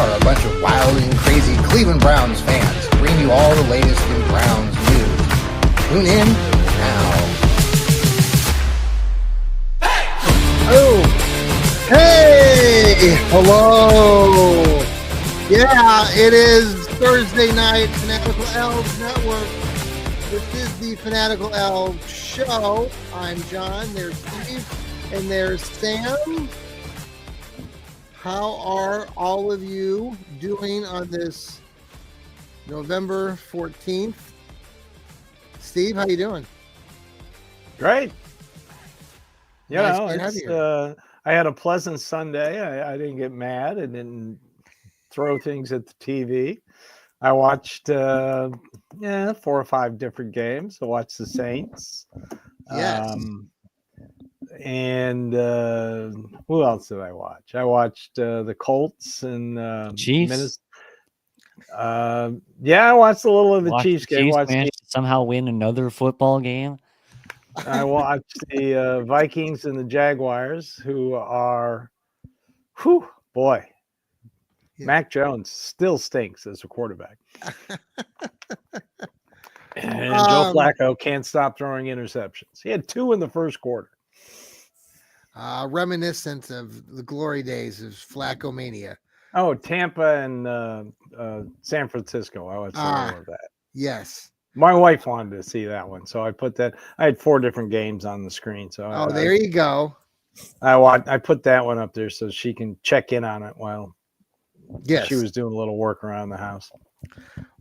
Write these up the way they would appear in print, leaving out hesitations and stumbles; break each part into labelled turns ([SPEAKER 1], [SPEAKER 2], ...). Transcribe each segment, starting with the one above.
[SPEAKER 1] are a bunch of wild and crazy Cleveland Browns fans, bring you all the latest in Browns news. Tune in now. Oh, hey, hello. Yeah, it is Thursday night, Fanatical Elfz Network. This is the Fanatical Elfz Show. I'm John, there's Steve, and there's Sam. How are all of you doing on this November 14th? Steve, how you doing?
[SPEAKER 2] Great.
[SPEAKER 1] Nice
[SPEAKER 2] I had a pleasant Sunday. I didn't get mad. I didn't throw things at the TV. I watched 4 or 5 different games. I watched the Saints.
[SPEAKER 1] Yes.
[SPEAKER 2] And who else did I watch? I watched the Colts and
[SPEAKER 3] Chiefs.
[SPEAKER 2] I watched a little of the Chiefs game.
[SPEAKER 3] Managed to somehow win another football game.
[SPEAKER 2] I watched the Vikings and the Jaguars, who are, boy. Yeah. Mac Jones still stinks as a quarterback. And Joe Flacco can't stop throwing interceptions. He had 2 in the first quarter.
[SPEAKER 1] Reminiscent of the glory days of Flacco mania.
[SPEAKER 2] Oh, Tampa and San Francisco. I would say all of that.
[SPEAKER 1] Yes.
[SPEAKER 2] My wife wanted to see that one, so I put that. I had 4 different games on the screen. So
[SPEAKER 1] there you go.
[SPEAKER 2] I put that one up there so she can check in on it while she was doing a little work around the house.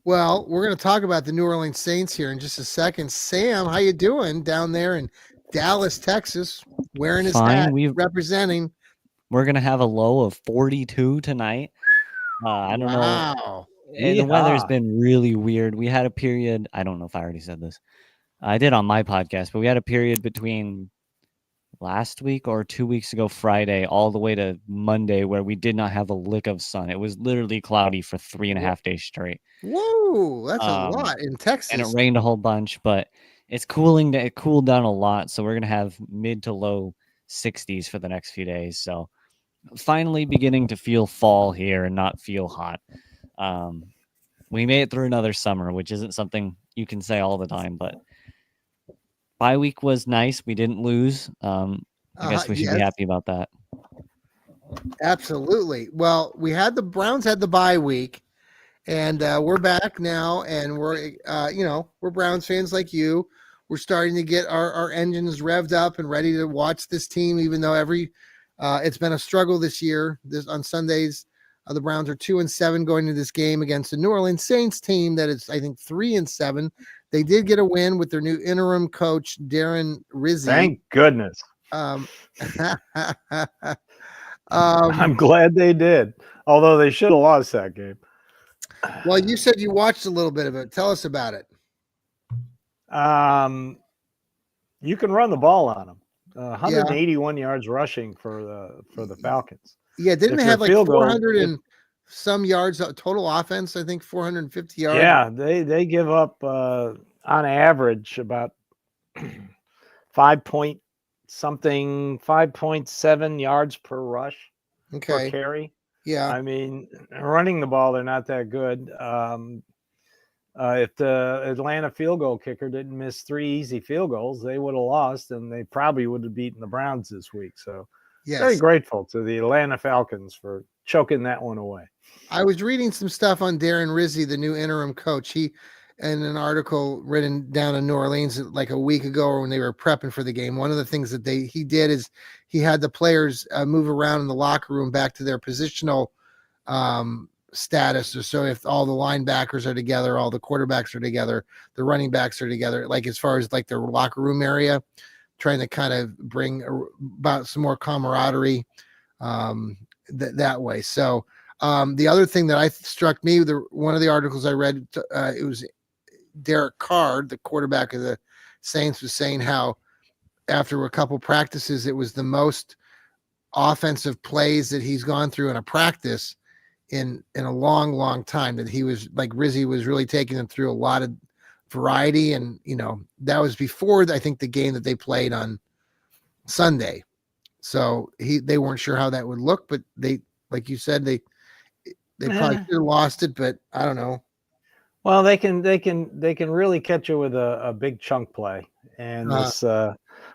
[SPEAKER 1] Well, we're going to talk about the New Orleans Saints here in just a second. Sam, how you doing down there in Dallas, Texas, wearing his hat, representing?
[SPEAKER 3] We're going to have a low of 42 tonight. I don't know. And the weather's been really weird. We had a period. I don't know if I already said this. I did on my podcast, but we had a period between last week or 2 weeks ago, Friday, all the way to Monday, where we did not have a lick of sun. It was literally cloudy for 3.5 days straight.
[SPEAKER 1] Whoa, that's a lot in Texas.
[SPEAKER 3] And it rained a whole bunch, but it's cooling. It cooled down a lot, so we're going to have mid to low 60s for the next few days. So finally beginning to feel fall here and not feel hot. We made it through another summer, which isn't something you can say all the time, but bye week was nice. We didn't lose. I guess we should be happy about that.
[SPEAKER 1] Absolutely. Well, the Browns had the bye week, and we're back now, and we're Browns fans like you. We're starting to get our engines revved up and ready to watch this team, even though it's been a struggle this year. On Sundays, the Browns are 2-7 going into this game against the New Orleans Saints team that is, I think, 3-7. They did get a win with their new interim coach, Darren Rizzi.
[SPEAKER 2] Thank goodness. I'm glad they did, although they should have lost that game.
[SPEAKER 1] Well, you said you watched a little bit of it. Tell us about it.
[SPEAKER 2] You can run the ball on them. 181 yards rushing for the Falcons.
[SPEAKER 1] Yeah, didn't they have like 400 and some yards total offense? I think 450 yards.
[SPEAKER 2] Yeah, they give up on average about 5.7 yards per rush per carry.
[SPEAKER 1] Yeah,
[SPEAKER 2] I mean, running the ball, they're not that good. If the Atlanta field goal kicker didn't miss 3 easy field goals, they would have lost, and they probably would have beaten the Browns this week. So very grateful to the Atlanta Falcons for choking that one away.
[SPEAKER 1] I was reading some stuff on Darren Rizzi, the new interim coach. He, in an article written down in New Orleans like a week ago when they were prepping for the game, one of the things that he did is he had the players move around in the locker room back to their positional status. So if all the linebackers are together, all the quarterbacks are together, the running backs are together, like as far as like their locker room area, trying to kind of bring about some more camaraderie that way. So the other thing that struck me, one of the articles I read, it was Derek Carr, the quarterback of the Saints, was saying how after a couple practices, it was the most offensive plays that he's gone through in a practice in a long, long time, that he was like Rizzi was really taking them through a lot of variety. And, that was before, I think, the game that they played on Sunday. So they weren't sure how that would look, but they, like you said, They probably should have lost it, but I don't know.
[SPEAKER 2] Well, they can really catch you with a big chunk play, and this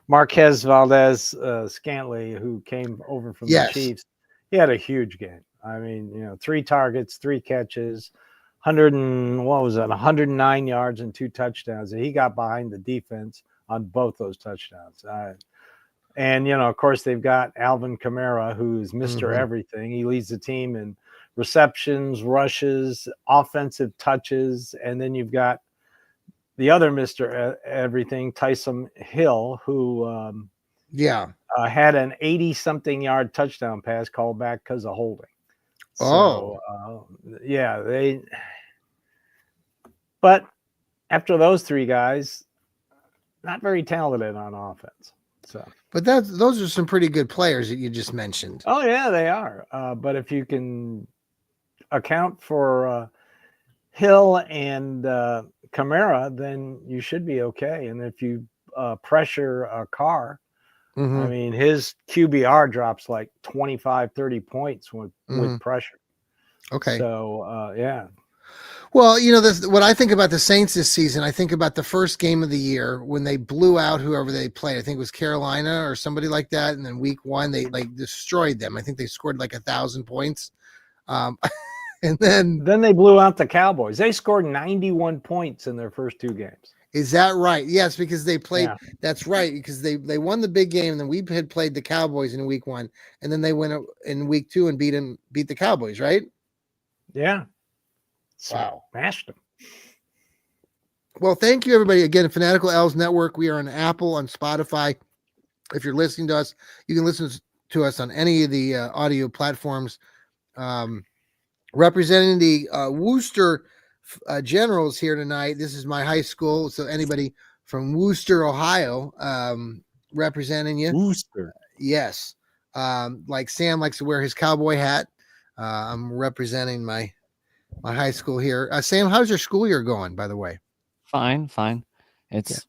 [SPEAKER 2] Marquez Valdez Scantley, who came over from the Chiefs, he had a huge game. I mean, 3 targets, 3 catches, 109 yards and 2 touchdowns. And he got behind the defense on both those touchdowns. And of course, they've got Alvin Kamara, who's Mr. Everything. He leads the team in receptions, rushes, offensive touches, and then you've got the other Mr. Everything, Taysom Hill, who had an 80-something yard touchdown pass called back because of holding. So, but after those 3 guys, not very talented on offense. So,
[SPEAKER 1] but those are some pretty good players that you just mentioned.
[SPEAKER 2] Oh yeah, they are. But if you can account for Hill and Kamara, then you should be okay. And if you pressure a Carr, I mean, his QBR drops like 25, 30 points with pressure.
[SPEAKER 1] Okay.
[SPEAKER 2] So, yeah.
[SPEAKER 1] Well, what I think about the Saints this season, I think about the first game of the year when they blew out whoever they played. I think it was Carolina or somebody like that. And then week 1, they destroyed them. I think they scored like 1,000 points. And then
[SPEAKER 2] they blew out the Cowboys. They scored 91 points in their first 2 games.
[SPEAKER 1] Is that right? Yes, because they played. Yeah. That's right, because they won the big game, and then we had played the Cowboys in week 1, and then they went in week 2 and beat the Cowboys, right?
[SPEAKER 2] Yeah.
[SPEAKER 1] Wow.
[SPEAKER 2] Smashed them.
[SPEAKER 1] Well, thank you, everybody. Again, Fanatical Elfz Network. We are on Apple, on Spotify. If you're listening to us, you can listen to us on any of the audio platforms. Representing the Worcester Generals here tonight. This is my high school. So anybody from Worcester, Ohio, representing you.
[SPEAKER 2] Worcester.
[SPEAKER 1] Yes. Like Sam likes to wear his cowboy hat. I'm representing my high school here. Sam, how's your school year going, by the way?
[SPEAKER 3] Fine. It's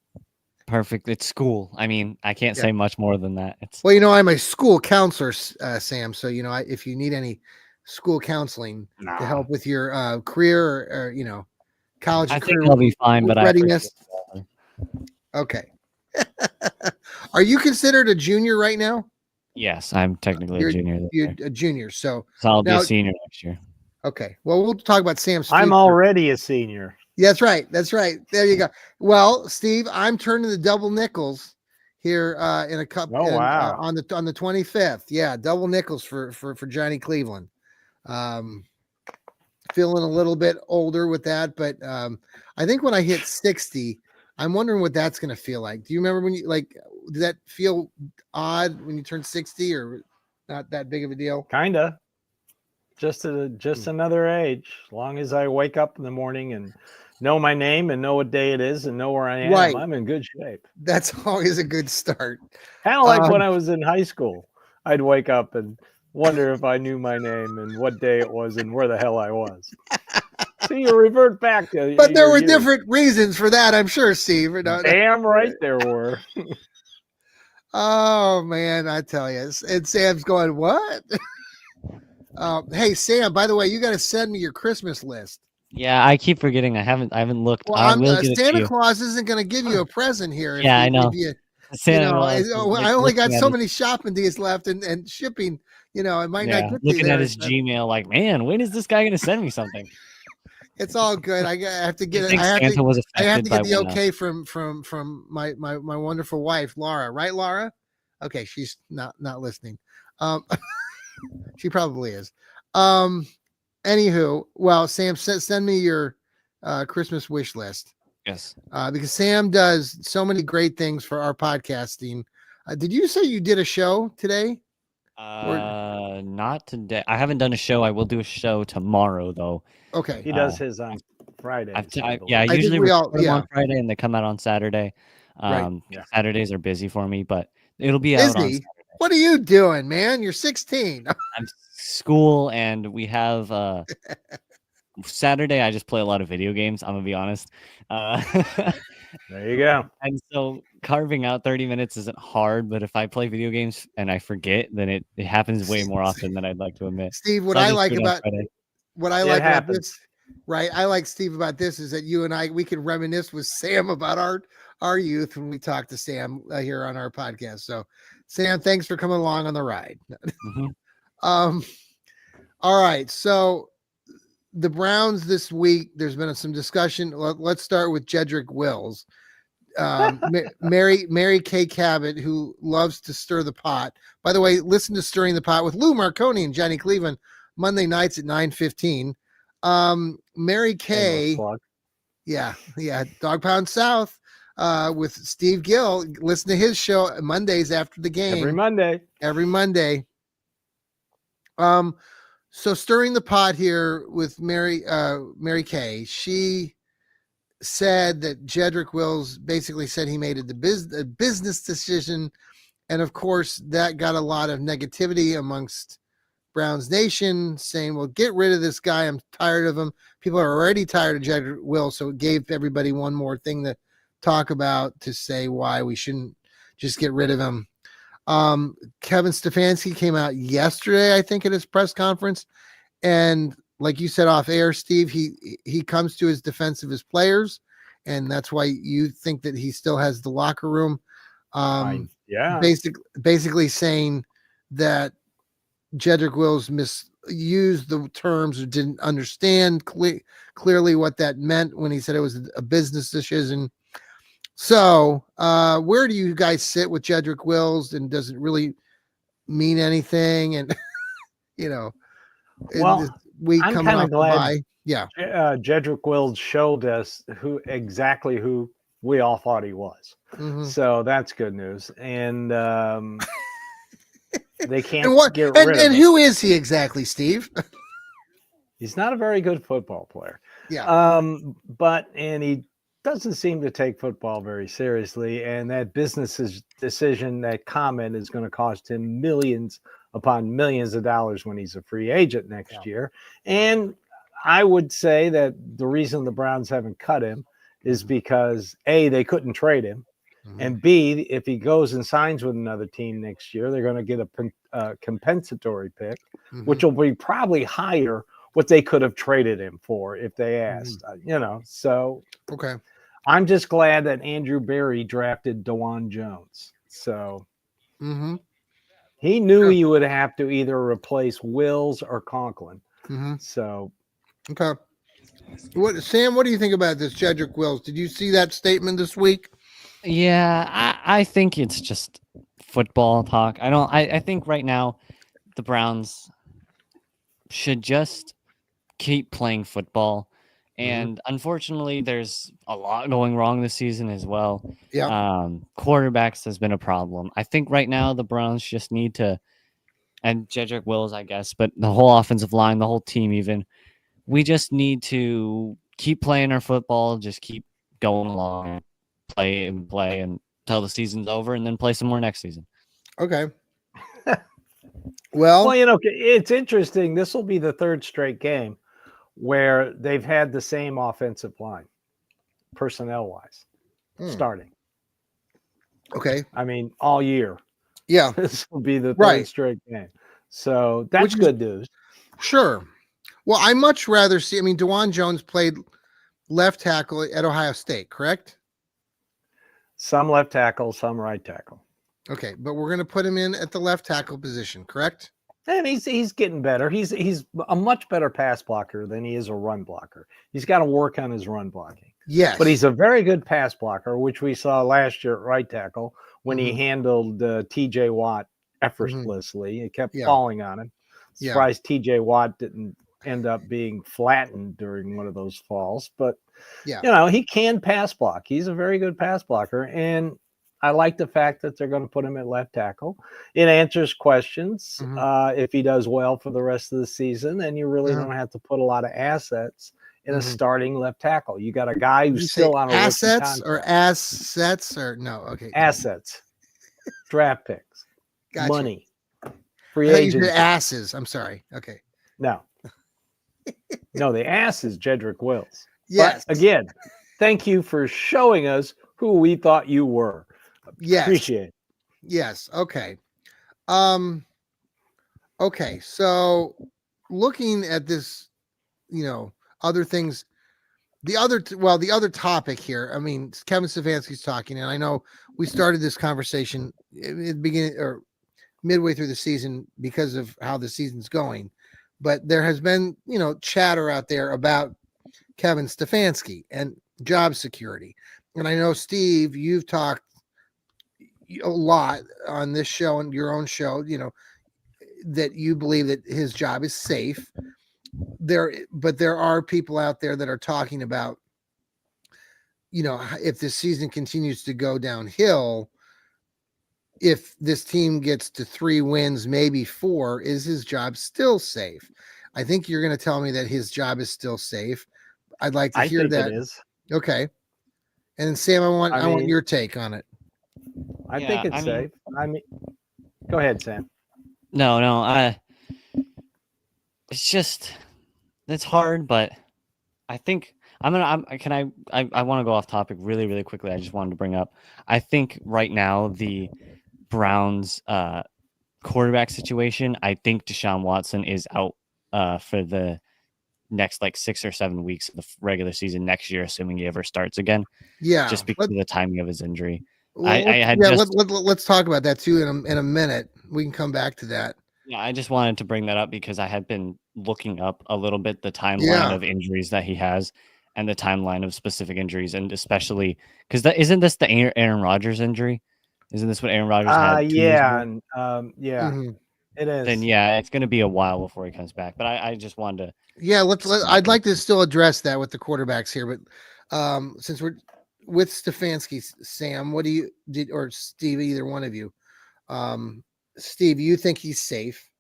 [SPEAKER 3] perfect. It's school. I mean, I can't say much more than that.
[SPEAKER 1] Well, I'm a school counselor, Sam. So, if you need any school counseling to help with your career or college
[SPEAKER 3] I
[SPEAKER 1] career,
[SPEAKER 3] think I'll be fine, but
[SPEAKER 1] readiness. Okay. Are you considered a junior right now?
[SPEAKER 3] Yes, I'm technically a junior.
[SPEAKER 1] You're a junior, so
[SPEAKER 3] I'll be a senior next year.
[SPEAKER 1] Okay. Well, we'll talk about Sam's future.
[SPEAKER 2] I'm already a senior.
[SPEAKER 1] Yeah, that's right. That's right. There you go. Well, Steve, I'm turning the double nickels here in a couple.
[SPEAKER 2] Oh, wow.
[SPEAKER 1] On the 25th. Yeah, double nickels for Johnny Cleveland. Feeling a little bit older with that, but I think when I hit 60, I'm wondering what that's going to feel like. Do you remember when you did that feel odd when you turned 60, or not that big of a deal?
[SPEAKER 2] Kinda. Just another age. As long as I wake up in the morning and know my name and know what day it is and know where I am, right, I'm in good shape.
[SPEAKER 1] That's always a good start.
[SPEAKER 2] Kind of like when I was in high school. I'd wake up and wonder if I knew my name and what day it was and where the hell I was. So you revert back to.
[SPEAKER 1] But there were different reasons for that, I'm sure, Steve.
[SPEAKER 2] Damn right there were.
[SPEAKER 1] Oh man, I tell you, and Sam's going, what? Hey Sam, by the way, you got to send me your Christmas list.
[SPEAKER 3] Yeah, I keep forgetting. I haven't looked.
[SPEAKER 1] Well, Santa Claus isn't going to give you a present here.
[SPEAKER 3] Yeah, I know.
[SPEAKER 1] I only got so many shopping days left, and shipping. It might not get
[SPEAKER 3] looking at his Gmail, like, man, when is this guy going to send me something?
[SPEAKER 1] It's all good. I have to get it. I have to get the okay from my wonderful wife, Laura. Right, Laura? Okay, she's not listening. She probably is. Anywho, well, Sam, send me your Christmas wish list.
[SPEAKER 3] Yes.
[SPEAKER 1] Because Sam does so many great things for our podcasting. Did you say you did a show today?
[SPEAKER 3] Not today. I haven't done a show. I will do a show tomorrow, though.
[SPEAKER 1] Okay.
[SPEAKER 2] He does his on Friday.
[SPEAKER 3] I usually record them on Friday and they come out on Saturday.
[SPEAKER 1] Right.
[SPEAKER 3] Saturdays are busy for me, but it'll be out on Saturday.
[SPEAKER 1] What are you doing, man? You're 16.
[SPEAKER 3] I'm school, and we have Saturday. I just play a lot of video games. I'm gonna be honest.
[SPEAKER 2] There you go.
[SPEAKER 3] And so carving out 30 minutes isn't hard, but if I play video games and I forget, then it happens way more often than I'd like to admit.
[SPEAKER 1] Steve, what I like what I
[SPEAKER 2] It
[SPEAKER 1] like about
[SPEAKER 2] happens.
[SPEAKER 1] this, right? I like Steve about this is that you and I we can reminisce with Sam about our youth when we talk to Sam here on our podcast. So, Sam, thanks for coming along on the ride.
[SPEAKER 3] Mhm.
[SPEAKER 1] All right, so the Browns this week. There's been some discussion. Let's start with Jedrick Wills. Mary Kay Cabot, who loves to stir the pot. By the way, listen to Stirring the Pot with Lou Marconi and Johnny Cleveland Monday nights at 9:15. Mary Kay, yeah, Dog Pound South with Steve Gill. Listen to his show Mondays after the game. Every Monday. So Stirring the Pot here with Mary Kay. She said that Jedrick Wills basically said he made a business decision, and of course that got a lot of negativity amongst Browns Nation, saying, "Well, get rid of this guy. I'm tired of him." People are already tired of Jedrick Wills, so it gave everybody one more thing to talk about to say why we shouldn't just get rid of him. Kevin Stefanski came out yesterday, I think, at his press conference, and like you said off air, Steve, he comes to his defense of his players, and that's why you think that he still has the locker room.
[SPEAKER 2] Yeah.
[SPEAKER 1] Basically saying that Jedrick Wills misused the terms or didn't understand clearly what that meant when he said it was a business decision. So, where do you guys sit with Jedrick Wills, and does it really mean anything? And
[SPEAKER 2] Well,
[SPEAKER 1] we
[SPEAKER 2] I'm
[SPEAKER 1] coming
[SPEAKER 2] kind
[SPEAKER 1] off
[SPEAKER 2] of
[SPEAKER 1] the
[SPEAKER 2] glad
[SPEAKER 1] bye. Yeah.
[SPEAKER 2] Jedrick Wills showed us exactly who we all thought he was.
[SPEAKER 1] Mhm.
[SPEAKER 2] So that's good news. And they can't get rid of
[SPEAKER 1] and
[SPEAKER 2] him.
[SPEAKER 1] who is he exactly, Steve?
[SPEAKER 2] He's not a very good football player.
[SPEAKER 1] Yeah.
[SPEAKER 2] And he doesn't seem to take football very seriously. And that business decision, that comment, is going to cost him millions upon millions of dollars when he's a free agent next year. And I would say that the reason the Browns haven't cut him is because A, they couldn't trade him. And B, if he goes and signs with another team next year, they're going to get a compensatory pick, which will be probably higher what they could have traded him for if they asked, So
[SPEAKER 1] okay,
[SPEAKER 2] I'm just glad that Andrew Berry drafted DeJuan Jones. So he knew he would have to either replace Wills or Conklin. So
[SPEAKER 1] okay. Sam, what do you think about this Jedrick Wills? Did you see that statement this week?
[SPEAKER 3] Yeah, I think it's just football talk. I think right now the Browns should just keep playing football. And unfortunately, there's a lot going wrong this season as well.
[SPEAKER 1] Yeah.
[SPEAKER 3] Quarterbacks has been a problem. I think right now the Browns just need to, and Jedrick Wills, I guess, but the whole offensive line, the whole team even, we just need to keep playing our football, just keep going along, play until the season's over, and then play some more next season.
[SPEAKER 1] Okay. Well,
[SPEAKER 2] it's interesting. This will be the third straight game where they've had the same offensive line, personnel-wise, starting.
[SPEAKER 1] Okay.
[SPEAKER 2] I mean, all year.
[SPEAKER 1] Yeah.
[SPEAKER 2] This will be the third straight game. So that's good news.
[SPEAKER 1] Sure. Well, I much rather see, DeJuan Jones played left tackle at Ohio State, correct?
[SPEAKER 2] Some left tackle, some right tackle.
[SPEAKER 1] Okay, but we're going to put him in at the left tackle position, correct?
[SPEAKER 2] And he's getting better. He's a much better pass blocker than he is a run blocker. He's got to work on his run blocking.
[SPEAKER 1] Yes.
[SPEAKER 2] But he's a very good pass blocker, which we saw last year at right tackle when he handled TJ Watt effortlessly. It kept falling on him. Surprised TJ Watt didn't end up being flattened during one of those falls. But, he can pass block. He's a very good pass blocker. And I like the fact that they're going to put him at left tackle. It answers questions. If he does well for the rest of the season, then you really don't have to put a lot of assets in a starting left tackle. You got a guy who's still on a
[SPEAKER 1] assets or no? Okay,
[SPEAKER 2] assets, draft picks,
[SPEAKER 1] gotcha.
[SPEAKER 2] Money, free agents.
[SPEAKER 1] Asses. I'm sorry. Okay.
[SPEAKER 2] No, the ass is Jedrick Wills.
[SPEAKER 1] Yes.
[SPEAKER 2] But again, thank you for showing us who we thought you were.
[SPEAKER 1] Yes.
[SPEAKER 2] Appreciate it.
[SPEAKER 1] Yes. Okay. Okay. So looking at this other things. The other topic here. I mean, Kevin Stefanski's talking, and I know we started this conversation at the beginning or midway through the season because of how the season's going, but there has been, chatter out there about Kevin Stefanski and job security. And I know, Steve, you've talked a lot on this show and your own show, that you believe that his job is safe. But there are people out there that are talking about, if this season continues to go downhill, if this team gets to 3 wins, maybe 4, is his job still safe? I think you're going to tell me that his job is still safe. I'd like to hear that.
[SPEAKER 2] It is.
[SPEAKER 1] Okay. And Sam, I want your take on it.
[SPEAKER 2] I think it's safe. Go ahead, Sam.
[SPEAKER 3] No, it's hard, but I think I want to go off topic really, really quickly. I just wanted to bring up, I think right now the Browns quarterback situation, I think Deshaun Watson is out for the next 6 or 7 weeks of the regular season next year, assuming he ever starts again.
[SPEAKER 1] Yeah.
[SPEAKER 3] Just because of the timing of his injury.
[SPEAKER 1] Let's talk about that too in a minute. We can come back to that.
[SPEAKER 3] Yeah, I just wanted to bring that up because I had been looking up a little bit the timeline of injuries that he has and the timeline of specific injuries, and especially because isn't this the Aaron Rodgers injury? Isn't this what Aaron Rodgers had?
[SPEAKER 1] Mm-hmm.
[SPEAKER 2] It is.
[SPEAKER 3] Then it's going to be a while before he comes back. But I just wanted to.
[SPEAKER 1] Yeah, I'd like to still address that with the quarterbacks here, but since we're with Stefanski, Sam, what do you or Steve, either one of you? Steve, you think he's safe?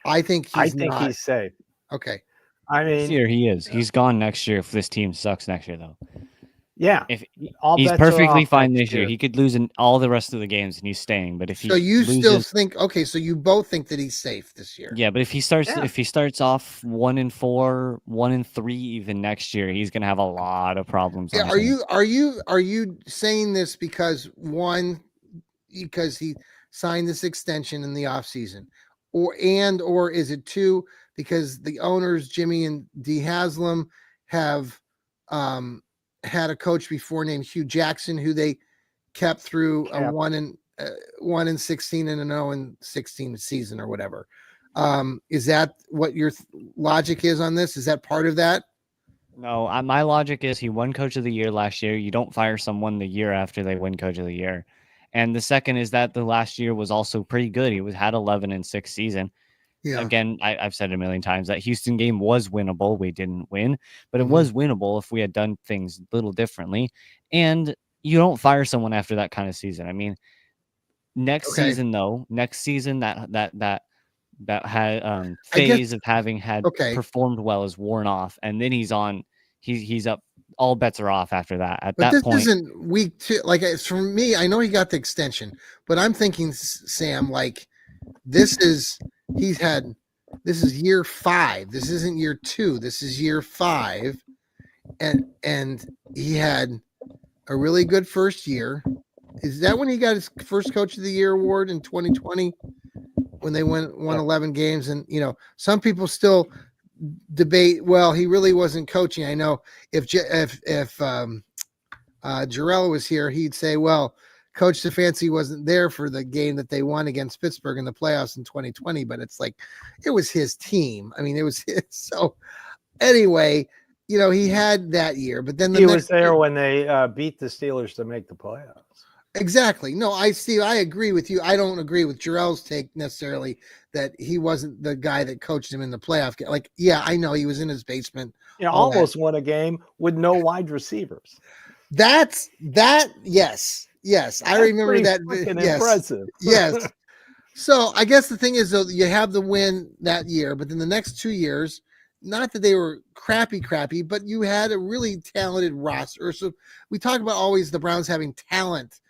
[SPEAKER 1] I think not.
[SPEAKER 2] He's safe.
[SPEAKER 1] Okay.
[SPEAKER 3] I mean, this year he is. He's gone next year if this team sucks next year, though.
[SPEAKER 2] Yeah.
[SPEAKER 3] If he's perfectly fine this year, he could lose in all the rest of the games and he's staying. But if he
[SPEAKER 1] still think so you both think that he's safe this year.
[SPEAKER 3] Yeah, but if he starts off 1-4, 1-3 even next year, he's gonna have a lot of problems.
[SPEAKER 1] Yeah, are you saying this because he signed this extension in the offseason, or is it 2 because the owners Jimmy and Dee Haslam have had a coach before named Hugh Jackson who they kept through a 1-16 and a 0-16 season or whatever. Is that what your logic is on this? Is that part of that?
[SPEAKER 3] No, my logic is he won Coach of the Year last year. You don't fire someone the year after they win Coach of the Year. And the second is that the last year was also pretty good. He had 11-6 season. Yeah. Again, I've said it a million times that Houston game was winnable. We didn't win, but it was winnable if we had done things a little differently. And you don't fire someone after that kind of season. I mean, next season that had phase of having had performed well is worn off, and then he's up. All bets are off after that. But that point,
[SPEAKER 1] this isn't week 2. For me, I know he got the extension, but I'm thinking, Sam, this is year 5. This isn't year 2. This is year 5, and he had a really good first year. Is that when he got his first Coach of the Year award in 2020 when they won 11 games? And some people still debate, well, he really wasn't coaching. I know if Jarrell was here, he'd say, well, Coach Stefanski wasn't there for the game that they won against Pittsburgh in the playoffs in 2020, but it's it was his team. I mean, it was his. So anyway, he had that year, but then
[SPEAKER 2] he was there when they beat the Steelers to make the playoffs.
[SPEAKER 1] Exactly. No, I agree with you. I don't agree with Jarrell's take necessarily that he wasn't the guy that coached him in the playoff game. I know he was in his basement.
[SPEAKER 2] Almost won a game with no wide receivers.
[SPEAKER 1] Yes. Yes. I remember that. Yes.
[SPEAKER 2] Impressive.
[SPEAKER 1] Yes. So I guess the thing is, though, you have the win that year, but then the next 2 years, not that they were crappy, but you had a really talented roster. So we talk about always the Browns having talent.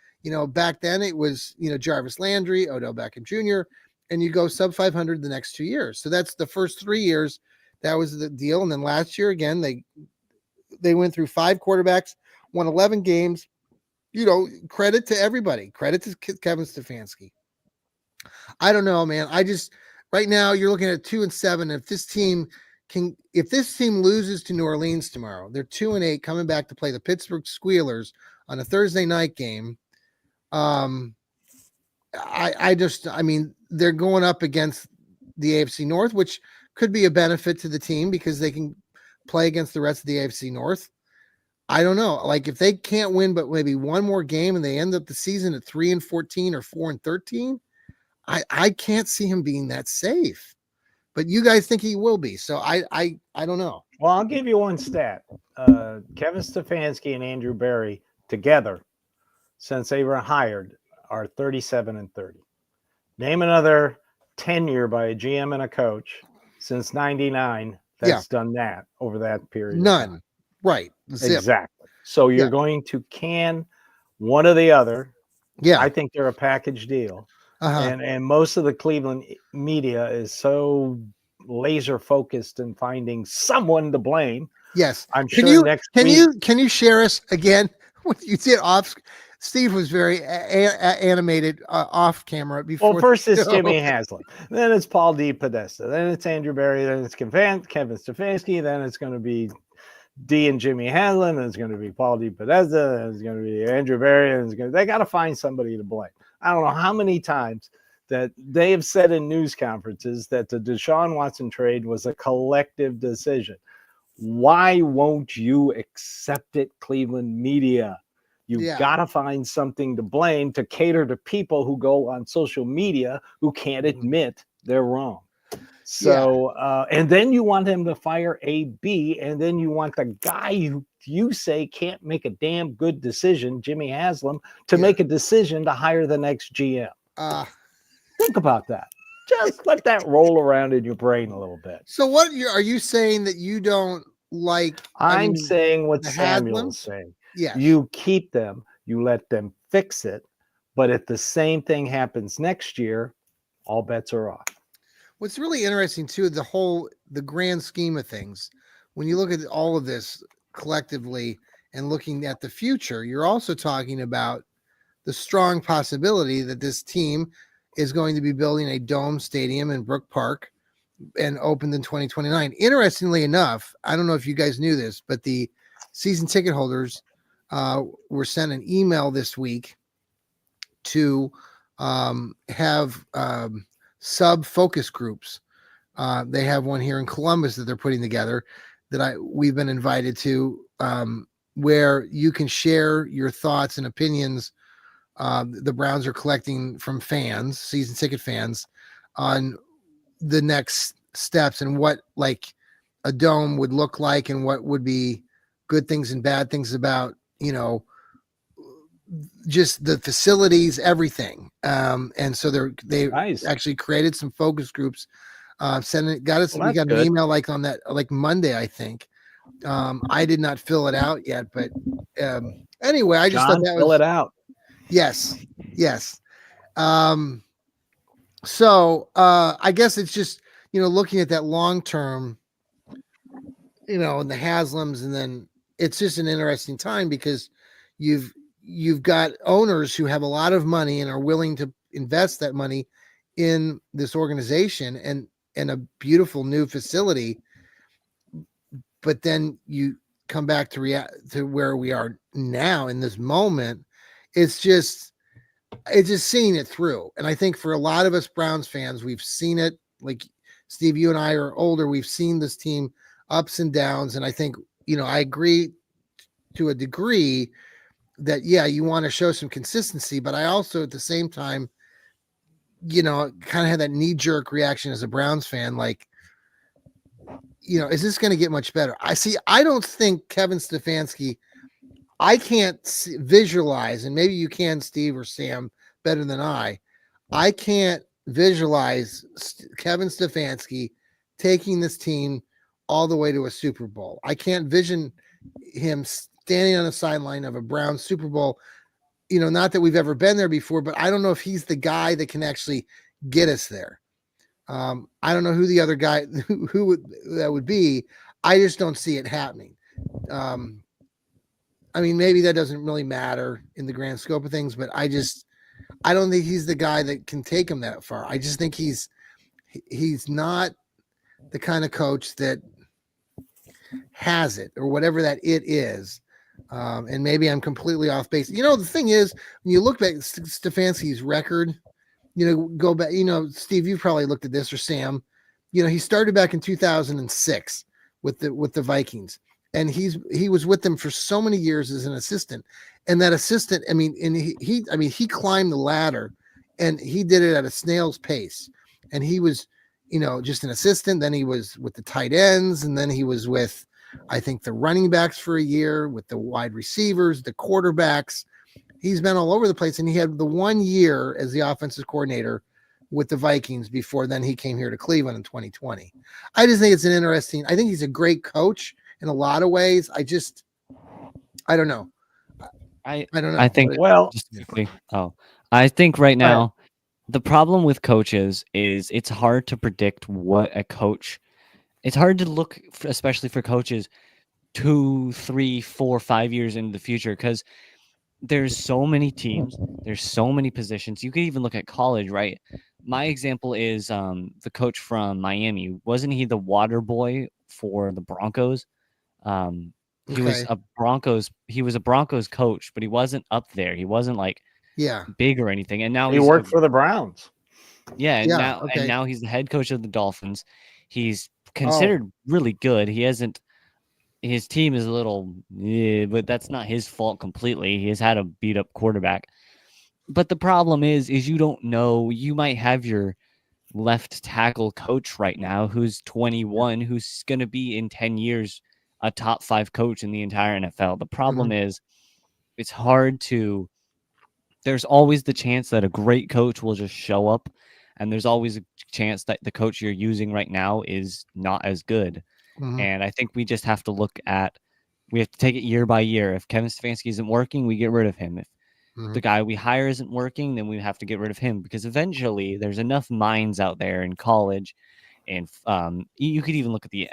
[SPEAKER 1] Back then it was, Jarvis Landry, Odell Beckham Jr., and you go sub 500 the next 2 years. So that's the first 3 years. That was the deal. And then last year, again, they went through 5 quarterbacks, won 11 games. Credit to everybody. Credit to Kevin Stefanski. I don't know, man. Right now you're looking at 2-7. If this team if this team loses to New Orleans tomorrow, they're 2-8 coming back to play the Pittsburgh Squealers on a Thursday night game. I mean, they're going up against the AFC North, which could be a benefit to the team because they can play against the rest of the AFC North. I don't know. Like if they can't win, but maybe one more game and they end up the season at 3-14 or 4-13, I can't see him being that safe. But you guys think he will be. So I don't know.
[SPEAKER 2] Well, I'll give you one stat. Kevin Stefanski and Andrew Berry together, since they were hired, are 37-30. Name another tenure by a GM and a coach since 99 that's done that over that period.
[SPEAKER 1] None. Right.
[SPEAKER 2] Zip. Exactly. So you're going to can one or the other.
[SPEAKER 1] Yeah.
[SPEAKER 2] I think they're a package deal. And most of the Cleveland media is so laser focused in finding someone to blame.
[SPEAKER 1] Yes.
[SPEAKER 2] I'm sure next week.
[SPEAKER 1] Can you share us again what you did off? Steve was very animated off camera before.
[SPEAKER 2] Well, first it's Jimmy Haslam, then it's Paul D. Podesta, then it's Andrew Berry, then it's Kevin Stefanski, then it's going to be D and Jimmy Haslam, and it's going to be Paul D. Podesta, and it's going to be Andrew Berry, and they got to find somebody to blame. I don't know how many times that they have said in news conferences that the Deshaun Watson trade was a collective decision. Why won't you accept it, Cleveland media? You've got to find something to blame to cater to people who go on social media who can't admit they're wrong. So, and then you want him to fire AB, and then you want the guy who you say can't make a damn good decision, Jimmy Haslam, to make a decision to hire the next GM. Think about that. Just let that roll around in your brain a little bit.
[SPEAKER 1] So what are you saying that you don't like?
[SPEAKER 2] I'm saying what Samuel's saying.
[SPEAKER 1] Yeah.
[SPEAKER 2] You keep them, you let them fix it, but if the same thing happens next year, all bets are off.
[SPEAKER 1] What's really interesting too, the grand scheme of things, when you look at all of this collectively and looking at the future, you're also talking about the strong possibility that this team is going to be building a dome stadium in Brook Park and opened in 2029. Interestingly enough, I don't know if you guys knew this, but the season ticket holders were sent an email this week to have sub focus groups. They have one here in Columbus that they're putting together that we've been invited to, where you can share your thoughts and opinions. The Browns are collecting from fans, season ticket fans, on the next steps and what like a dome would look like and what would be good things and bad things about, just the facilities, everything. And so they actually created some focus groups. We got an email like on that, like Monday, I think. I did not fill it out yet, but anyway, I just thought that
[SPEAKER 2] fill it out.
[SPEAKER 1] Yes. So I guess it's just, looking at that long term, and the Haslams, and then it's just an interesting time because you've got owners who have a lot of money and are willing to invest that money in this organization and a beautiful new facility. But then you come back to where we are now in this moment. It's just seeing it through. And I think for a lot of us Browns fans, we've seen it. Like Steve, you and I are older. We've seen this team ups and downs. And I think, I agree to a degree that, you want to show some consistency, but I also at the same time, kind of had that knee-jerk reaction as a Browns fan, like, is this going to get much better? I don't think Kevin Stefanski, I can't visualize, and maybe you can, Steve or Sam, better than I can't visualize Kevin Stefanski taking this team all the way to a Super Bowl. I can't vision him standing on the sideline of a Browns Super Bowl, not that we've ever been there before, but I don't know if he's the guy that can actually get us there. I don't know who the other guy who that would be. I just don't see it happening. Maybe that doesn't really matter in the grand scope of things, but I don't think he's the guy that can take him that far. I just think he's not the kind of coach that has it, or whatever that it is. And maybe I'm completely off base. The thing is, when you look back at Stefanski's record, go back, Steve, you've probably looked at this, or Sam, he started back in 2006 with the Vikings, and he was with them for so many years as an assistant. And that assistant, I mean, and he climbed the ladder, and he did it at a snail's pace. And he was, just an assistant. Then he was with the tight ends, and then he was with, I think, the running backs for a year, with the wide receivers, the quarterbacks. He's been all over the place, and he had the 1 year as the offensive coordinator with the Vikings before then he came here to Cleveland in 2020. I just think it's I think he's a great coach in a lot of ways. I don't know. I don't know.
[SPEAKER 3] I think, just quickly, I think right now the problem with coaches is it's hard to predict it's hard to look, especially for coaches, 2, 3, 4, 5 years into the future, because there's so many teams, there's so many positions. You could even look at college, right? My example is the coach from Miami. Wasn't he the water boy for the Broncos? He was a Broncos coach, but he wasn't up there. He wasn't like big or anything. And now
[SPEAKER 2] he worked for the Browns.
[SPEAKER 3] Yeah, and now he's the head coach of the Dolphins. He's considered really good. His team is a little, but that's not his fault completely. He has had a beat up quarterback. But the problem is you don't know. You might have your left tackle coach right now who's 21, who's going to be in 10 years a top 5 coach in the entire NFL. The problem is it's hard to, there's always the chance that a great coach will just show up, and there's always a chance that the coach you're using right now is not as good. And I think we just have to we have to take it year by year. If Kevin Stefanski isn't working, we get rid of him. If the guy we hire isn't working, then we have to get rid of him, because eventually there's enough minds out there in college, and you could even look at the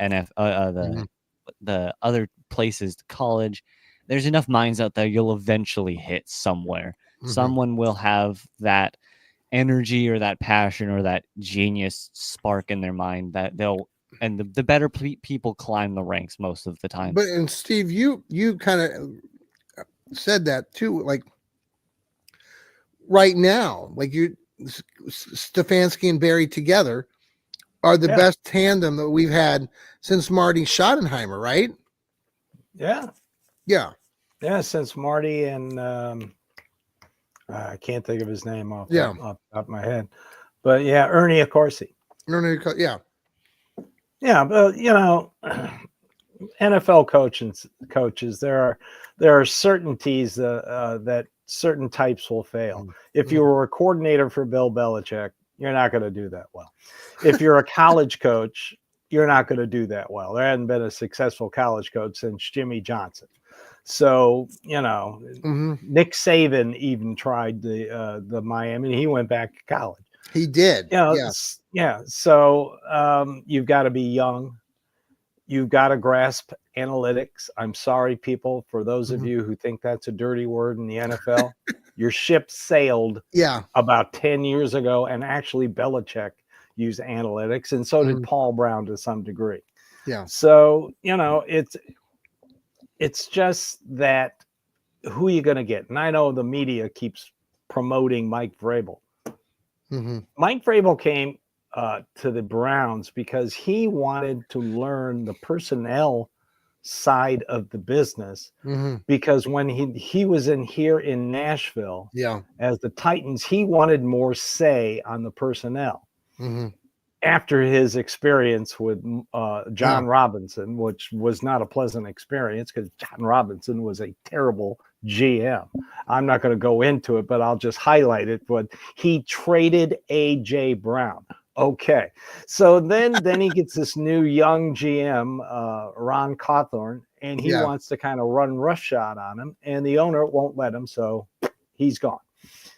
[SPEAKER 3] the other places, college. There's enough minds out there. You'll eventually hit somewhere. Someone will have that energy or that passion or that genius spark in their mind that and the better people climb the ranks most of the time.
[SPEAKER 1] And Steve, you kind of said that too, like right now, like Stefanski and Barry together are the best tandem that we've had since Marty Schottenheimer, right? Yeah,
[SPEAKER 2] since Marty and I can't think of his name off the top of my head, but Ernie Accorsi. Yeah, but NFL coaches, there are certainties that certain types will fail. If you were a coordinator for Bill Belichick, you're not going to do that well. If you're a college coach, you're not going to do that well. There hadn't been a successful college coach since Jimmy Johnson. So, Nick Saban even tried the Miami, and he went back to college.
[SPEAKER 1] He did.
[SPEAKER 2] So you've got to be young. You've got to grasp analytics. I'm sorry, people, for those of you who think that's a dirty word in the NFL. Your ship sailed about 10 years ago, and actually Belichick used analytics, and so did Paul Brown to some degree.
[SPEAKER 1] Yeah.
[SPEAKER 2] So, it's just that who are you going to get? And I know the media keeps promoting Mike Vrabel. Mike Vrabel came to the Browns because he wanted to learn the personnel side of the business. Because when he was here in Nashville as the Titans, he wanted more say on the personnel. After his experience with John Robinson, which was not a pleasant experience because John Robinson was a terrible GM. I'm not going to go into it, but I'll just highlight it. But he traded A.J. Brown. Okay. So then he gets this new young GM, Ron Cawthorn, and he wants to kind of run roughshod on him, and the owner won't let him, so he's gone.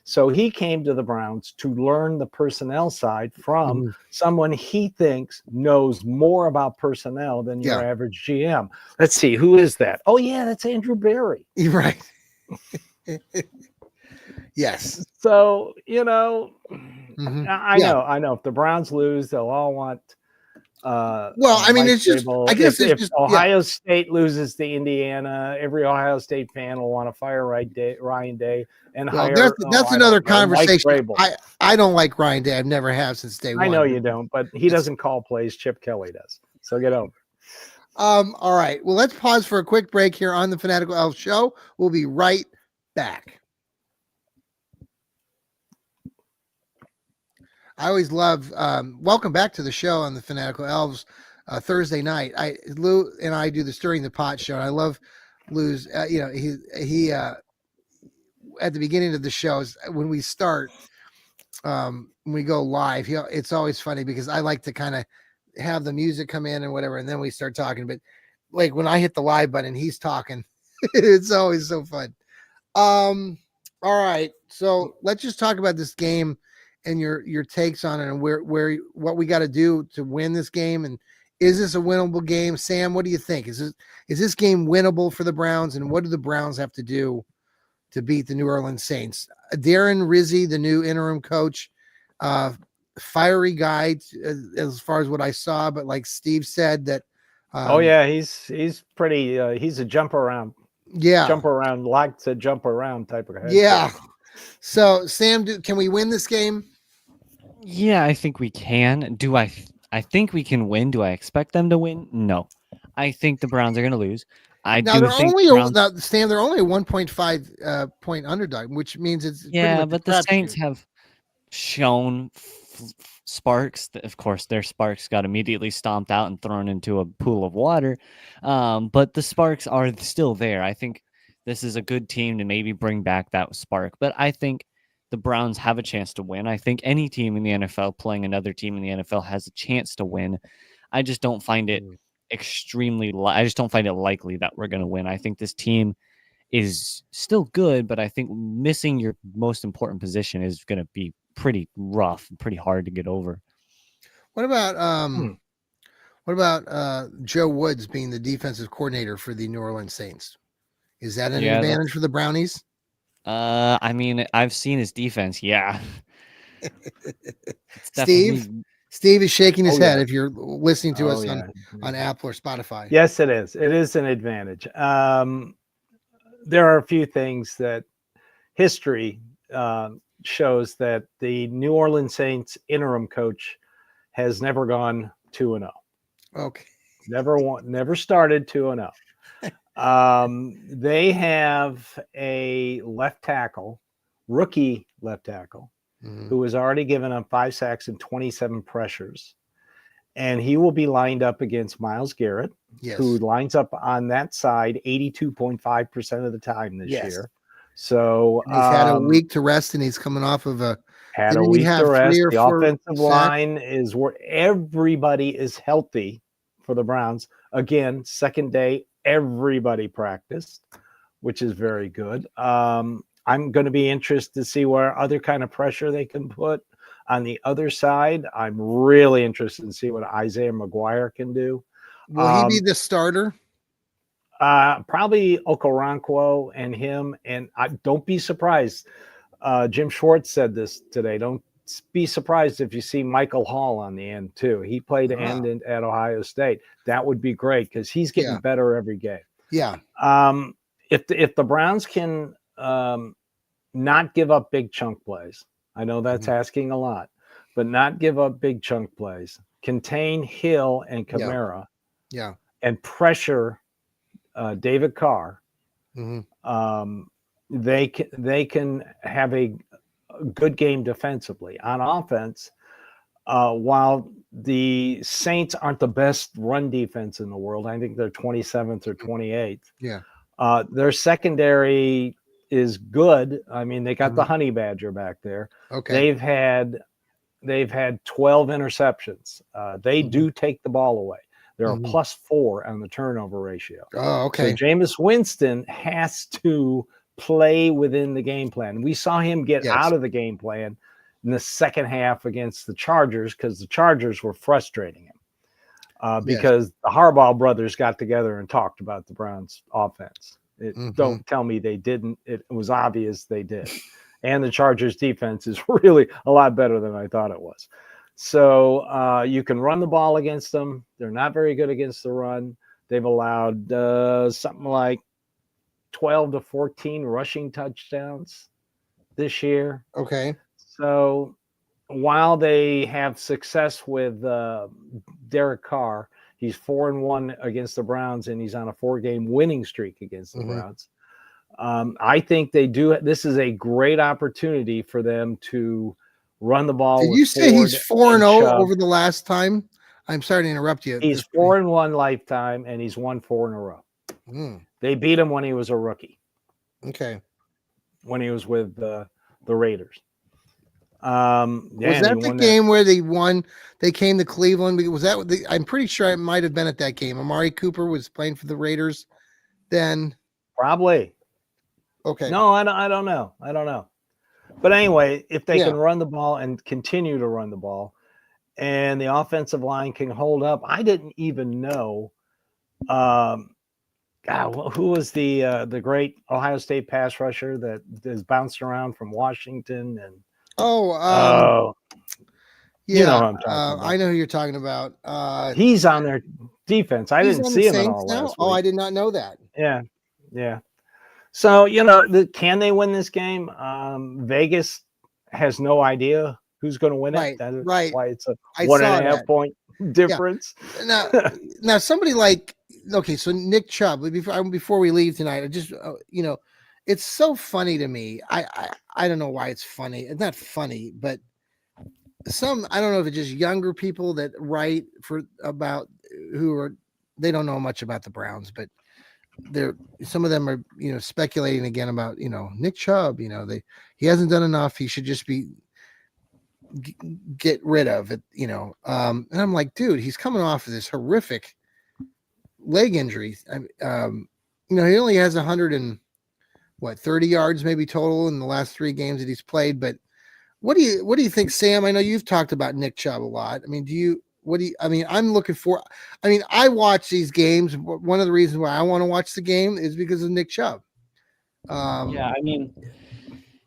[SPEAKER 2] So he came to the Browns to learn the personnel side from someone he thinks knows more about personnel than your average GM. Let's see, who is that? Oh, yeah, that's Andrew Berry.
[SPEAKER 1] Right. Yes.
[SPEAKER 2] So, I know if the Browns lose, they'll all want
[SPEAKER 1] Well, I mean,
[SPEAKER 2] Mike
[SPEAKER 1] it's just,
[SPEAKER 2] Vrabel.
[SPEAKER 1] I guess it's
[SPEAKER 2] If
[SPEAKER 1] just,
[SPEAKER 2] Ohio State loses to Indiana, every Ohio State fan will want to fire Ryan Day and
[SPEAKER 1] well,
[SPEAKER 2] hire.
[SPEAKER 1] that's
[SPEAKER 2] I don't
[SPEAKER 1] another
[SPEAKER 2] know, Mike
[SPEAKER 1] conversation.
[SPEAKER 2] Vrabel.
[SPEAKER 1] I don't like Ryan Day. I've never have since day one.
[SPEAKER 2] I know you don't, but he doesn't call plays. Chip Kelly does. So get over.
[SPEAKER 1] All right. Well, let's pause for a quick break here on the Fanatical Elf Show. We'll be right back. I always love welcome back to the show on the Fanatical Elves Thursday night. Lou and I do the Stirring the Pot show, and I love Lou's. He at the beginning of the shows when we start, when we go live, it's always funny because I like to kind of have the music come in and whatever, and then we start talking. But like when I hit the live button, he's talking. It's always so fun. All right, so let's just talk about this game and your takes on it and what we got to do to win this game, and is this a winnable game? Sam, what do you think? Is this game winnable for the Browns, and what do the Browns have to do to beat the New Orleans Saints? Darren Rizzi, the new interim coach, fiery guy as far as what I saw, but like Steve said that.
[SPEAKER 2] He's pretty. He's a jump around, likes to jump around type of guy.
[SPEAKER 1] Yeah. So Sam, can we win this game?
[SPEAKER 3] Yeah, I think we can. I think we can win. Do I expect them to win? No. I think the Browns are going to lose.
[SPEAKER 1] Sam, they're only a 1.5 point underdog, which means it's
[SPEAKER 3] but the Saints have shown sparks. Of course, their sparks got immediately stomped out and thrown into a pool of water. But the sparks are still there. I think this is a good team to maybe bring back that spark. But I think the Browns have a chance to win. I think any team in the NFL playing another team in the NFL has a chance to win. I just don't find it I just don't find it likely that we're going to win. I think this team is still good, but I think missing your most important position is going to be pretty rough and pretty hard to get over.
[SPEAKER 1] What about Joe Woods being the defensive coordinator for the New Orleans Saints? Is that an advantage for the Brownies?
[SPEAKER 3] I mean, I've seen his defense. Yeah.
[SPEAKER 1] Steve is shaking his head if you're listening to us on Apple or Spotify.
[SPEAKER 2] Yes, it is. It is an advantage. There are a few things that history shows that the New Orleans Saints interim coach has never gone 2-0.
[SPEAKER 1] Okay.
[SPEAKER 2] Never started 2-0. They have a rookie left tackle, who has already given up 5 sacks and 27 pressures. And he will be lined up against Myles Garrett, who lines up on that side 82.5% of the time this year. So
[SPEAKER 1] and he's had a week to rest, and he's coming off of
[SPEAKER 2] a week to rest. The offensive line is where everybody is healthy for the Browns. Again, second day, everybody practiced, which is very good. I'm going to be interested to see where other kind of pressure they can put on the other side. I'm really interested to see what Isaiah McGuire can do.
[SPEAKER 1] Will he be the starter?
[SPEAKER 2] Probably Okoronkwo and him. And don't be surprised. Jim Schwartz said this today. Don't be surprised if you see Michael Hall on the end too. He played end at Ohio State. That would be great because he's getting better every game.
[SPEAKER 1] Yeah.
[SPEAKER 2] If the Browns can not give up big chunk plays, I know that's asking a lot, but not give up big chunk plays, contain Hill and Kamara, and pressure David Carr. They can have a good game defensively. On offense, while the Saints aren't the best run defense in the world, I think they're 27th or 28th. Their secondary is good. I mean, they got the honey badger back there.
[SPEAKER 1] Okay.
[SPEAKER 2] They've had 12 interceptions. They do take the ball away. They're a +4 on the turnover ratio.
[SPEAKER 1] Oh, okay.
[SPEAKER 2] So Jameis Winston has to play within the game plan. We saw him get out of the game plan in the second half against the Chargers because the Chargers were frustrating him because the Harbaugh brothers got together and talked about the Browns offense. Don't tell me they didn't. It was obvious they did. And the Chargers defense is really a lot better than I thought it was. So you can run the ball against them. They're not very good against the run. They've allowed something like 12 to 14 rushing touchdowns this year.
[SPEAKER 1] Okay.
[SPEAKER 2] So while they have success with Derek Carr, he's 4-1 against the Browns, and he's on a 4-game winning streak against the Browns. I think they do. This is a great opportunity for them to run the ball.
[SPEAKER 1] Did
[SPEAKER 2] with
[SPEAKER 1] you say
[SPEAKER 2] Ford
[SPEAKER 1] he's 4-0
[SPEAKER 2] Chubb.
[SPEAKER 1] over the last time? I'm sorry to interrupt you.
[SPEAKER 2] He's 4-1 lifetime, and he's won 4 in a row. They beat him when he was a rookie.
[SPEAKER 1] Okay.
[SPEAKER 2] When he was with the Raiders.
[SPEAKER 1] Was that the game where they won? They came to Cleveland. Was that? I'm pretty sure it might have been at that game. Amari Cooper was playing for the Raiders then.
[SPEAKER 2] Probably.
[SPEAKER 1] Okay.
[SPEAKER 2] No, I don't know. I don't know. But anyway, if they can run the ball and continue to run the ball, and the offensive line can hold up, I didn't even know. Who was the great Ohio State pass rusher that is bouncing around from Washington and
[SPEAKER 1] yeah,
[SPEAKER 2] you know what I'm talking about.
[SPEAKER 1] I know who you're talking about.
[SPEAKER 2] He's on their defense. I didn't see him at all last week.
[SPEAKER 1] Oh, I did not know that.
[SPEAKER 2] Yeah. So can they win this game? Vegas has no idea who's going to win it. That's why it's a 1.5 point difference.
[SPEAKER 1] Yeah. Now somebody like. Okay, so Nick Chubb. Before we leave tonight, I just it's so funny to me. I don't know why it's funny. It's not funny, but I don't know if it's just younger people that write about they don't know much about the Browns, but some of them are speculating again about Nick Chubb. He hasn't done enough. He should just be get rid of it. And I'm like, dude, he's coming off of this horrific leg injury. He only has 130 yards maybe total in the last 3 games that he's played. But what do you think, Sam? I know you've talked about Nick Chubb a lot. I mean, I'm looking for. I watch these games. One of the reasons why I want to watch the game is because of Nick Chubb.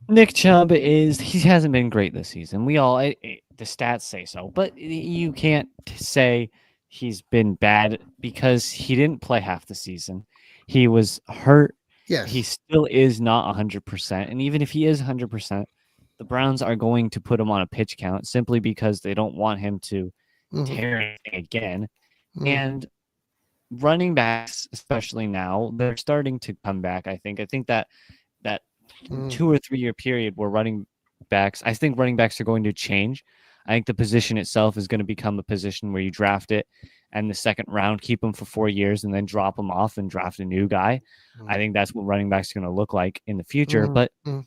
[SPEAKER 3] Nick Chubb he hasn't been great this season. The stats say so, but you can't say he's been bad because he didn't play half the season. He was hurt.
[SPEAKER 1] Yes.
[SPEAKER 3] He still is not 100%. And even if he is 100%, the Browns are going to put him on a pitch count simply because they don't want him to tear anything again. And running backs, especially now, they're starting to come back. I think that 2 or 3 year period where running backs are going to change. I think the position itself is going to become a position where you draft it and the second round, keep him for 4 years and then drop him off and draft a new guy. I think that's what running backs are going to look like in the future. But the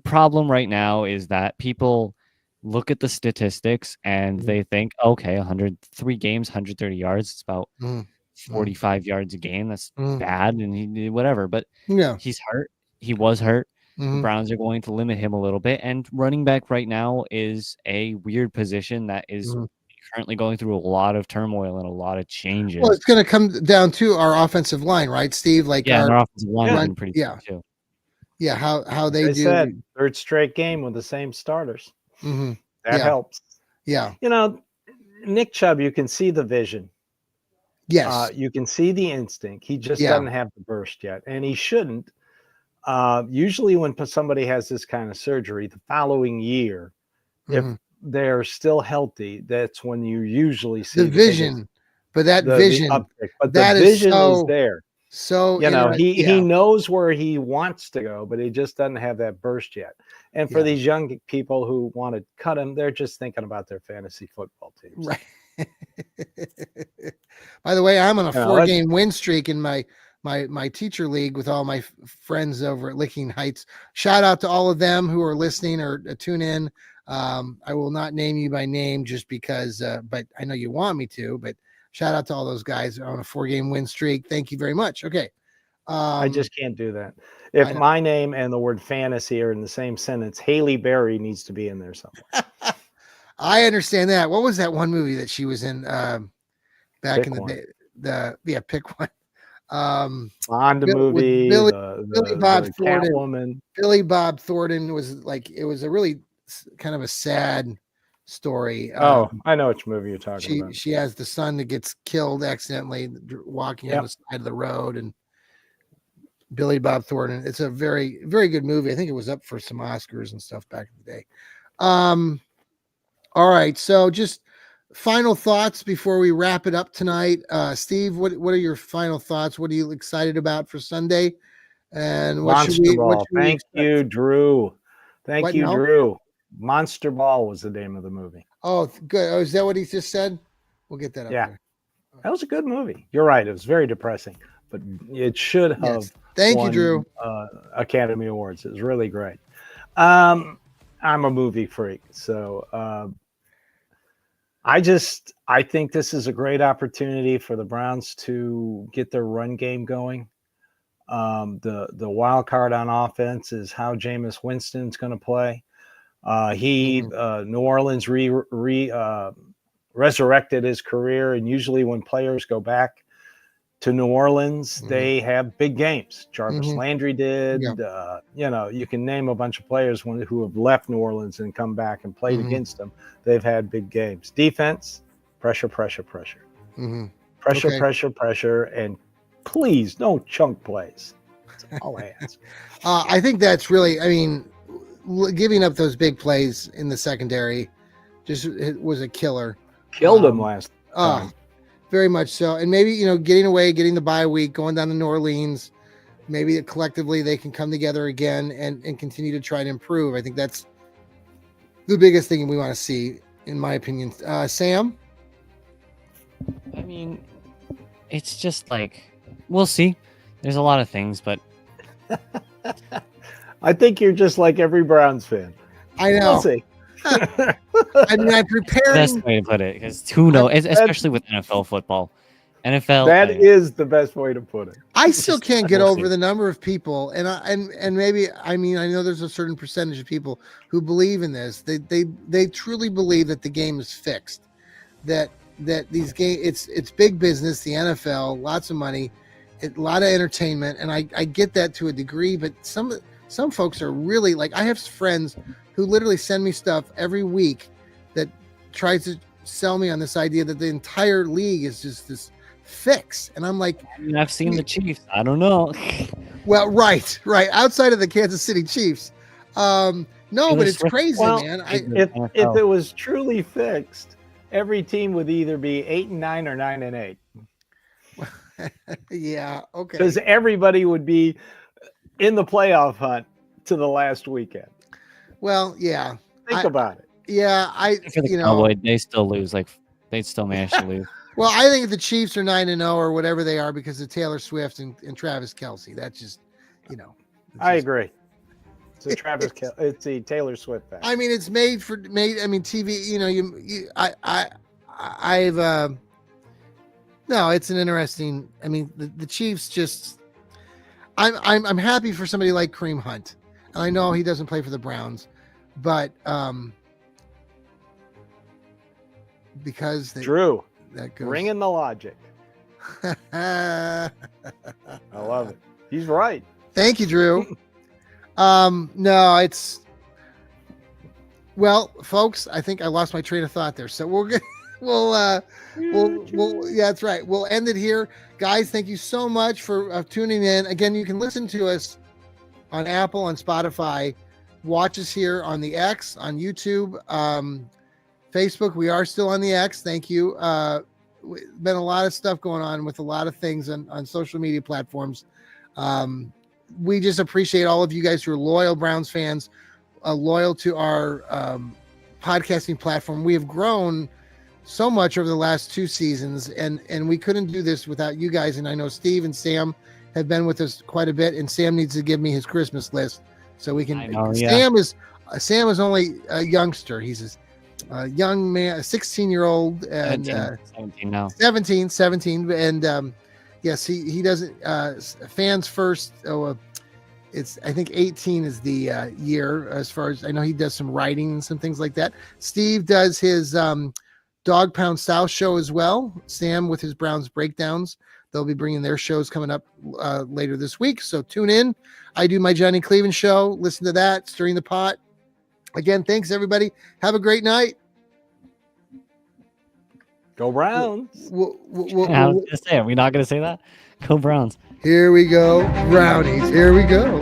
[SPEAKER 3] problem right now is that people look at the statistics and they think, okay, 103 games, 130 yards. It's about 45 yards a game. That's bad. And whatever, but he's hurt. He was hurt. The Browns are going to limit him a little bit. And running back right now is a weird position that is currently going through a lot of turmoil and a lot of changes.
[SPEAKER 1] Well, it's going to come down to our offensive line, right, Steve? Like
[SPEAKER 3] our offensive line has been pretty good too.
[SPEAKER 1] Yeah, how they do.
[SPEAKER 2] Said, third straight game with the same starters. That helps.
[SPEAKER 1] Yeah.
[SPEAKER 2] Nick Chubb, you can see the vision.
[SPEAKER 1] Yes.
[SPEAKER 2] You can see the instinct. He just doesn't have the burst yet, and he shouldn't. Usually when somebody has this kind of surgery, the following year, if they're still healthy, that's when you usually see
[SPEAKER 1] the vision. But that vision,
[SPEAKER 2] but the vision is there.
[SPEAKER 1] So
[SPEAKER 2] he knows where he wants to go, but he just doesn't have that burst yet. And for these young people who want to cut him, they're just thinking about their fantasy football teams.
[SPEAKER 1] Right. By the way, I'm on a 4-game win streak in my teacher league with all my friends over at Licking Heights. Shout out to all of them who are listening or tune in. I will not name you by name just because, but I know you want me to, but shout out to all those guys on a 4-game win streak. Thank you very much. Okay.
[SPEAKER 2] I just can't do that. If my name and the word fantasy are in the same sentence, Haley Berry needs to be in there somewhere.
[SPEAKER 1] I understand that. What was that one movie that she was in back in the day? Pick one.
[SPEAKER 2] Honda movie,
[SPEAKER 1] Billy Bob Thornton.
[SPEAKER 2] Catwoman.
[SPEAKER 1] Billy Bob Thornton was like, it was a really kind of a sad story.
[SPEAKER 2] Oh, I know which movie you're talking about.
[SPEAKER 1] She has the son that gets killed accidentally walking on the side of the road, and Billy Bob Thornton. It's a very, very good movie. I think it was up for some Oscars and stuff back in the day. All right, so just final thoughts before we wrap it up tonight. Steve, what are your final thoughts? What are you excited about for Sunday? And what should we?
[SPEAKER 2] Thank you, Drew. Thank you,
[SPEAKER 1] now?
[SPEAKER 2] Drew. Monster Ball was the name of the movie.
[SPEAKER 1] Oh, good. Oh, is that what he just said? We'll get that up there.
[SPEAKER 2] That was a good movie. You're right. It was very depressing, but it should have.
[SPEAKER 1] Yes. Thank you, Drew.
[SPEAKER 2] Academy Awards. It was really great. I'm a movie freak, so I think this is a great opportunity for the Browns to get their run game going. The wild card on offense is how Jameis Winston's going to play. New Orleans resurrected his career, and usually when players go back to New Orleans, they have big games. Jarvis Landry did. You can name a bunch of players who have left New Orleans and come back and played against them. They've had big games. Defense, pressure. Pressure, and please, no chunk plays. That's all I ask.
[SPEAKER 1] I think that's really, giving up those big plays in the secondary it was a killer.
[SPEAKER 2] Killed him last time.
[SPEAKER 1] Very much so. And maybe, getting the bye week, going down to New Orleans, maybe collectively they can come together again and continue to try to improve. I think that's the biggest thing we want to see, in my opinion. Sam?
[SPEAKER 3] It's just like, we'll see. There's a lot of things, but
[SPEAKER 2] I think you're just like every Browns fan.
[SPEAKER 1] I know.
[SPEAKER 2] We'll see.
[SPEAKER 1] I'm preparing.
[SPEAKER 3] Best way to put it, because who knows, especially with NFL football. NFL.
[SPEAKER 2] That is the best way to put it.
[SPEAKER 1] I still can't get over the number of people, and maybe I know there's a certain percentage of people who believe in this. They truly believe that the game is fixed. That these it's big business, the NFL, lots of money, a lot of entertainment, and I get that to a degree, but some folks are really like, I have friends who literally send me stuff every week that tries to sell me on this idea that the entire league is just this fix. And I'm like,
[SPEAKER 3] I've seen the Chiefs. I don't know.
[SPEAKER 1] Well, right. Outside of the Kansas City Chiefs. No, but it's crazy, man.
[SPEAKER 2] If it was truly fixed, every team would either be 8-9 or 9-8.
[SPEAKER 1] Yeah. Okay.
[SPEAKER 2] Because everybody would be in the playoff hunt to the last weekend.
[SPEAKER 1] Well, yeah.
[SPEAKER 2] Think about it.
[SPEAKER 1] Yeah,
[SPEAKER 3] for the Cowboys, they still lose. Like, they still manage to lose.
[SPEAKER 1] Well, I think the Chiefs are 9-0 or whatever they are because of Taylor Swift and Travis Kelce. That's just,
[SPEAKER 2] I agree. It's a it's a Taylor Swift thing.
[SPEAKER 1] It's made. TV. No, it's an interesting. The Chiefs just. I'm happy for somebody like Kareem Hunt. And I know he doesn't play for the Browns, but because
[SPEAKER 2] Drew,
[SPEAKER 1] that goes.
[SPEAKER 2] Bring in the logic. I love it. He's right.
[SPEAKER 1] Thank you, Drew. No, it's folks. I think I lost my train of thought there. So we'll yeah, that's right. We'll end it here, guys. Thank you so much for tuning in. Again, you can listen to us on Apple, on Spotify. Watch us here on the X, on YouTube, Facebook. We are still on the X. Thank you. Been a lot of stuff going on with a lot of things on social media platforms. We just appreciate all of you guys who are loyal Browns fans, loyal to our podcasting platform. We have grown so much over the last 2 seasons, and we couldn't do this without you guys. And I know Steve and Sam have been with us quite a bit, and Sam needs to give me his Christmas list so we can. Sam is only a youngster. He's a young man, a 16-year-old, and
[SPEAKER 3] 17 now.
[SPEAKER 1] 17, and yes, he doesn't. Fans first. It's I think 18 is the year as far as I know. He does some writing and some things like that. Steve does his Dog Pound South show as well. Sam with his Browns breakdowns. They'll be bringing their shows coming up later this week. So tune in. I do my Johnny Cleveland show. Listen to that. Stirring the Pot. Again, thanks everybody. Have a great night.
[SPEAKER 2] Go Browns.
[SPEAKER 3] I was gonna say, are we not gonna say that? Go Browns.
[SPEAKER 1] Here we go, brownies. Here we go.